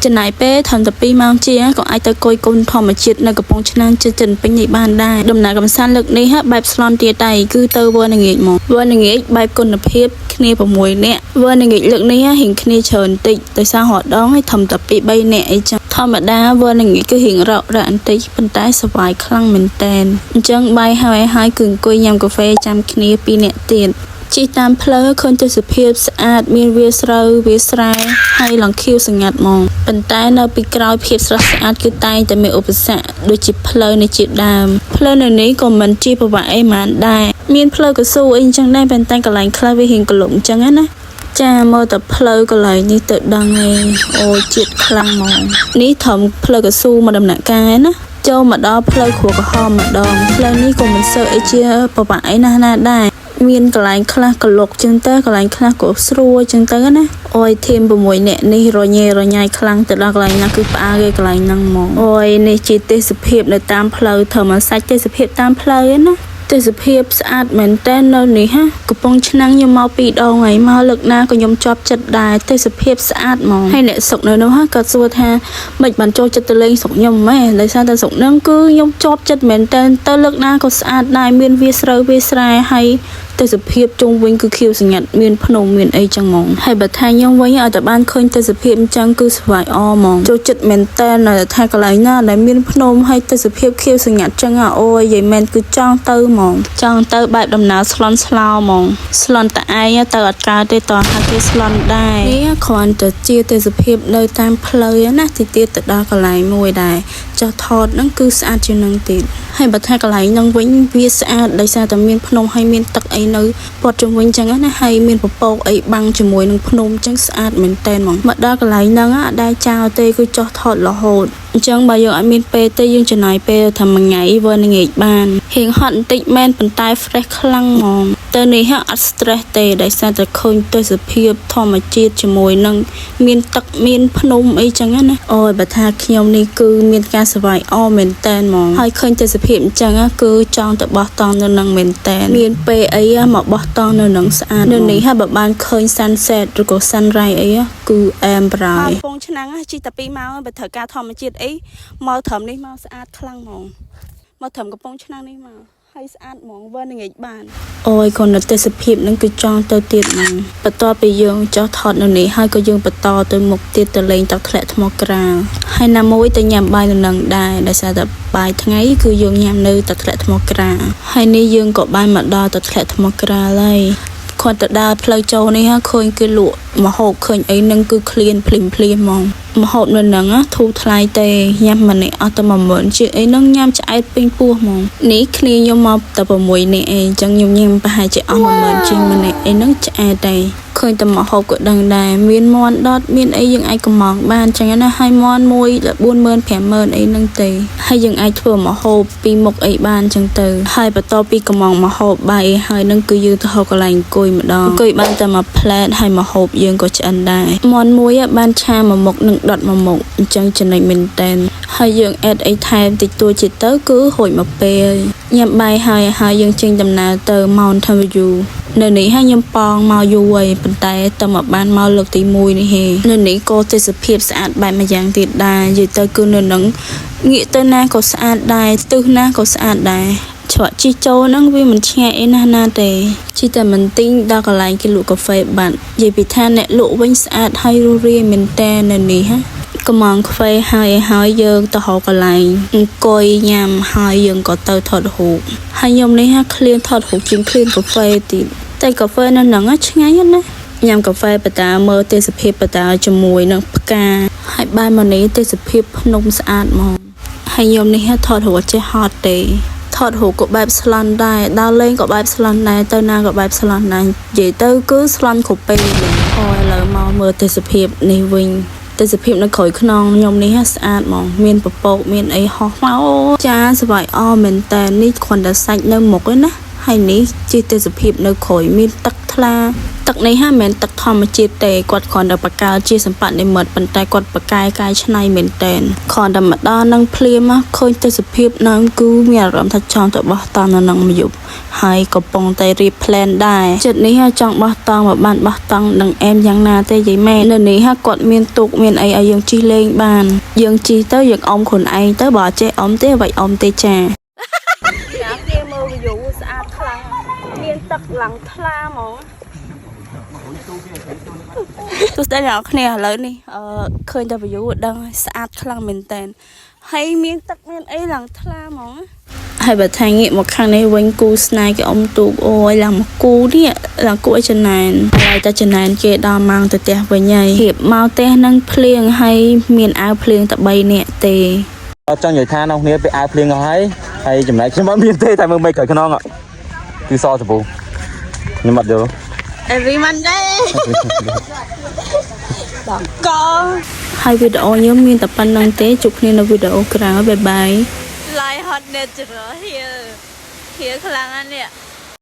ចំណាយពេលត្រឹមតែ2ម៉ោងជាងក៏អាចទៅគយគន់ធម្មជាតិនៅកំពង់ឆ្នាំងជិតពេញនេះបានដែរដំណើរកម្សាន្តលើកនេះបែបស្លន់ទាតៃគឺទៅវត្តងាកមកវត្តងាកបែបគុណភាពគ្នា6នាក់វត្តងាកលើកនេះរៀងគ្នាច្រើនតិចដោយសាររត់ដងឲ្យត្រឹមតែ2 3នាក់អីចឹងធម្មតាវត្តងាកគឺរៀងរករ៉ាក់បន្តិចប៉ុន្តែសប្បាយខ្លាំងមែនតែនអញ្ចឹងបាយហើយគឺអង្គុយញ៉ាំកាហ្វេចាំគ្នា2នាក់ទៀតជិះតាមផ្លូវឃើញទេសភាពស្អាតមានវាស្រូវវាស្រែហើយឡងខៀវស្ងាត់ហ្មងប៉ុន្តែនៅពីក្រោយភាពស្រស់ស្អាតគឺតែងតែមានឧបសគ្គដូចជាផ្លូវនៃជាដើមផ្លូវនៅនេះក៏មិនជាប្រវត្តិអីហ្មងដែរមានផ្លូវកស៊ូអីអញ្ចឹងដែរប៉ុន្តែកន្លែងខ្លះវារៀងក្លុកអញ្ចឹងណាចាមើលតែផ្លូវកន្លែងនេះទៅដឹងឯងអូជាតិខ្លាំងហ្មងនេះត្រឹមផ្លូវកស៊ូមកដំណាក់កាលណាចូលមកដល់ផ្លូវគ្រួក្រហមម្ដងផ្លូវនេះក៏មិនសូវអីជាប្រវត្តិអីណាដែរមានកន្លែងខ្លះក្លុកចឹងទៅកន្លែងខ្លះក៏ស្រួលចឹងទៅណាអូយធីម6នាក់នេះរញ៉េរញ៉ៃខ្លាំងទៅដល់កន្លែងណាគឺផ្អើលឯកន្លែងហ្នឹងហ្មងអូយនេះជាទេសភាពនៅតាមផ្លូវធ្វើមកសាច់ទេសភាពតាមផ្លូវណាទេសភាពស្អាតមែនតែននៅនេះហ่ะកំពង់ឆ្នាំងខ្ញុំមក2ដងហើយមកលើកណាក៏ខ្ញុំជាប់ចិត្តដែរទេសភាពស្អាតហ្មងហើយអ្នកសុកនៅនោះក៏សួរថាមិនបានចូលចិត្តទៅលេងស្រុកខ្ញុំម៉ែដោយសារតែស្រុកហ្នឹងគឺខ្ញុំជាប់ចិត្តមែនតែនទៅលើកណាក៏ស្អាតដែរមានវាស្រូវវាស្រែហើយទេសភាពជុំវិញគឺខៀវស្ងាត់មានភ្នំមានអីចឹងហ្មងហើយបើថាខ្ញុំវិញឲ្យតែបានឃើញទេសភាពអញ្ចឹងគឺស្វាយអហ្មងចូលចិត្តមែនតែននៅថាកន្លែងណាដែលមានភ្នំហើយទេសភាពខៀវស្ងាត់ចឹងអូយយាយមែនគឺចង់ទៅហ្មងចង់ទៅបែបដំណើរស្លន់ស្លោហ្មងស្លន់តែឯងទៅអត់កើតទេតោះហៅគេស្លន់ដែរនេះគ្រាន់តែជាទេសភាពនៅតាមផ្លូវណាទីទៀតទៅដល់កន្លែងមួយដែរចុះថតហ្នឹងគឺស្អាតជាងនឹងទៀតហើយបើថាកន្លែងហ្នឹងវិញវាស្អាតដោយសារតែមានភ្នំហើយមានទឹកអីនៅព័ទ្ធជុំវិញចឹងណាហើយមានពពកអីបាំងជាមួយនឹងភ្នំចឹងស្អាតមែនតែនហ្មងមកដល់កន្លែងហ្នឹងអត់ដែរចោលទេគឺចុះថតរហូតអញ្ចឹងបើយើងអត់មានពេលទេយើងចំណាយពេលថាមួយថ្ងៃវល់ងាកបានហៀងហត់បន្តិចមែនប៉ុន្តែ fresh ខ្លាំងហ្មងទៅនេះអត់ stress ទេដោយសារតែឃើញទេសភាពធម្មជាតិជាមួយនឹងមានទឹកមានភ្នំអីចឹងណាអូយបើថាខ្ញុំនេះគឺមានការសប្បាយអមែនតែនហ្មងហើយឃើញទេសភាពអញ្ចឹងគឺចង់ទៅបោះតង់នៅនឹងមែនតែនមានពេលអីមកបោះតង់នៅនឹងស្អាតនៅនេះហើយបើបានឃើញ sunset ឬក៏ sunrise អីគឺអែមប្រាយកំពង់ឆ្នាំងជិះតែ2ម៉ោងបើត្រូវការធម្មជាតិអីមកត្រឹមនេះមកស្អាតខ្លាំងហ្មងមកត្រឹមកំពង់ឆ្នាំងនេះមកហើយស្អាតហ្មងវើនឹងងាកបានអូយក៏នៅទេសភាពហ្នឹងគឺចង់ទៅទៀតហ្មងបន្ទាប់ពីយើងចុះថតនៅនេះហើយក៏យើងបន្តទៅមុខទៀតទៅលេងទឹកធ្លាក់ថ្មក្រាលហើយណាមួយទៅញ៉ាំបាយនៅនឹងដែរដោយសារតែបាយថ្ងៃគឺយើងញ៉ាំនៅទឹកធ្លាក់ថ្មក្រាលហើយនេះយើងក៏បានមកដល់ទឹកធ្លាក់ថ្មក្រាលហើយគាត់ទៅដើរផ្លូវចូលនេះឃើញគេលក់ម្ហូបឃើញអីហ្នឹងគឺឃ្លានភ្លាមហ្មងម្ហូបនៅហ្នឹងធូរថ្លៃទេញ៉ាំម្នាក់អត់តែ10000ជាអីហ្នឹងញ៉ាំឆ្អែតពេញពោះហ្មងនេះគ្នាខ្ញុំមកតែ6នាក់ឯងអញ្ចឹងខ្ញុំញ៉ាំប្រហែលជាអស់10000ជាងម្នាក់អីហ្នឹងឆ្អែតទេឃើញតែម្ហូបក៏ដឹងដែរមានមាន់ដុតមានអីយើងអាចកំងបានអញ្ចឹងណាហើយមាន់មួយ40000 50000អីហ្នឹងទេហើយយើងអាចធ្វើម្ហូបពីមុខអីបានអញ្ចឹងទៅហើយបន្ទាប់ពីកំងម្ហូបបាយហើយហ្នឹងគឺយើងទៅហៅកន្លែងអង្គុយម្ដងអង្គុយបានតែមួយផ្លែតហើយម្ហូបយើងក៏ឆ្អិនដែរមាន់មួយបានឆាមួយមុខនឹងដុតមួយមុខអញ្ចឹងចំណេញមែនតែនហើយយើងអេតអីថែមតិចតួចទៅគឺហួចមកពេលញ៉ាំបាយហើយយើងចេញដំណើរទៅ Mountain View នៅនេះហើយខ្ញុំប៉ងមកយូរហើយប៉ុន្តែតែមកបានមកលើកទី1នេះហេនៅនេះក៏ទេសភាពស្អាតបែបមួយយ៉ាងទៀតដែរនិយាយទៅគឺនៅនឹងងាកទៅណាក៏ស្អាតដែរទិសណាក៏ស្អាតដែរច្រកជីចូលហ្នឹងវាមិនឆ្ងាយអីណាទេជីតែមិនទិញដល់កន្លែងគេលក់កាហ្វេបាត់និយាយពីថាអ្នកលក់វិញស្អាតហើយរស់រាយមែនតែនៅនេះហ่ะកំងកាហ្វេហើយយើងទៅហៅកន្លែងអង្គុយញ៉ាំហើយយើងក៏ទៅថតរូបហើយខ្ញុំនេះឃ្លានថតរូបជាងឃ្លានកាហ្វេទៀតតែកាហ្វេនៅហ្នឹងឆ្ងាញ់ណាស់ញ៉ាំកាហ្វេបតាមើលទេសភាពបតាជាមួយនឹងផ្កាហើយបានមកនេះទេសភាពភ្នំស្អាតហ្មងហើយខ្ញុំនេះថតរូបចេះហត់ទេថតរូបក៏បែបស្លន់ដែរដើរលេងក៏បែបស្លន់ដែរទៅណាក៏បែបស្លន់ដែរនិយាយទៅគឺស្លន់គ្រប់ពេលអូឥឡូវមកមើលទេសភាពនេះវិញទេសភាពនៅក្រោយខ្នងខ្ញុំនេះស្អាតហ្មងមានពពកមានអីហោះមកចាសប្បាយអមែនតែនេះគ្រាន់តែសាច់នៅមុខឯណាហើយនេះជាទេសភាពនៅក្រោយមានទឹកថ្លា ទឹកនេះហាមែនទឹកធម្មជាតិទេគាត់គ្រាន់តែបកកើតជាសម្បត្តិនិមិត្តប៉ុន្តែគាត់បកកាយកាយឆ្នៃមែនតែនគ្រាន់តែមកដល់នឹងភ្លាមឃើញទេសភាពនឹងគឺមានអារម្មណ៍ថាចង់ទៅបោះតង់នៅនឹងមួយយប់ហើយកំពុងតែរៀប plan ដែរចិត្តនេះចង់បោះតង់មកបានបោះតង់នឹងអែមយ៉ាងណាទេយាយម៉ែនៅនេះគាត់មានទូកមានអីឲ្យយើងជិះលេងបានយើងជិះទៅយើងអមខ្លួនឯងទៅបើចេះអមទេវាយអមទេចាយ៉ាគេមើល view ស្អាតខ្លាំងមានទឹកឡើងថ្លាហ្មងទោះតែអ្នកគ្នាឥឡូវនេះឃើញតែ view ដឹងស្អាតខ្លាំងមែនតើហើយមានទឹកមានអីឡើងថ្លាហ្មងហើយបើថាងាកមកខាងនេះវិញគូស្នេហ៍គេអ៊ំទូកអូយឡើងមកគូនេះឡើងគូឲ្យចំណែនហើយតែចំណែនគេដល់ម៉ោងទៅផ្ទះវិញហើយហៀបមកផ្ទះនឹងភ្លៀងហើយមានអាវភ្លៀងតែ3នាក់ទេអត់ចង់និយាយថានៅគ្នាពេលអាវភ្លៀងអស់ហើយចំណែកខ្ញុំអត់មានទេតែមើលមិនក្រោយខ្នងគឺសសាប៊ូខ្ញុំអត់យល់ Every Monday ដល់កហើយវីដេអូខ្ញុំមានតែប៉ុណ្្នឹងទេជួបគ្នានៅវីដេអូក្រោយបាយបាយ Live hot natural here ខ្លាំងណាស់នេះ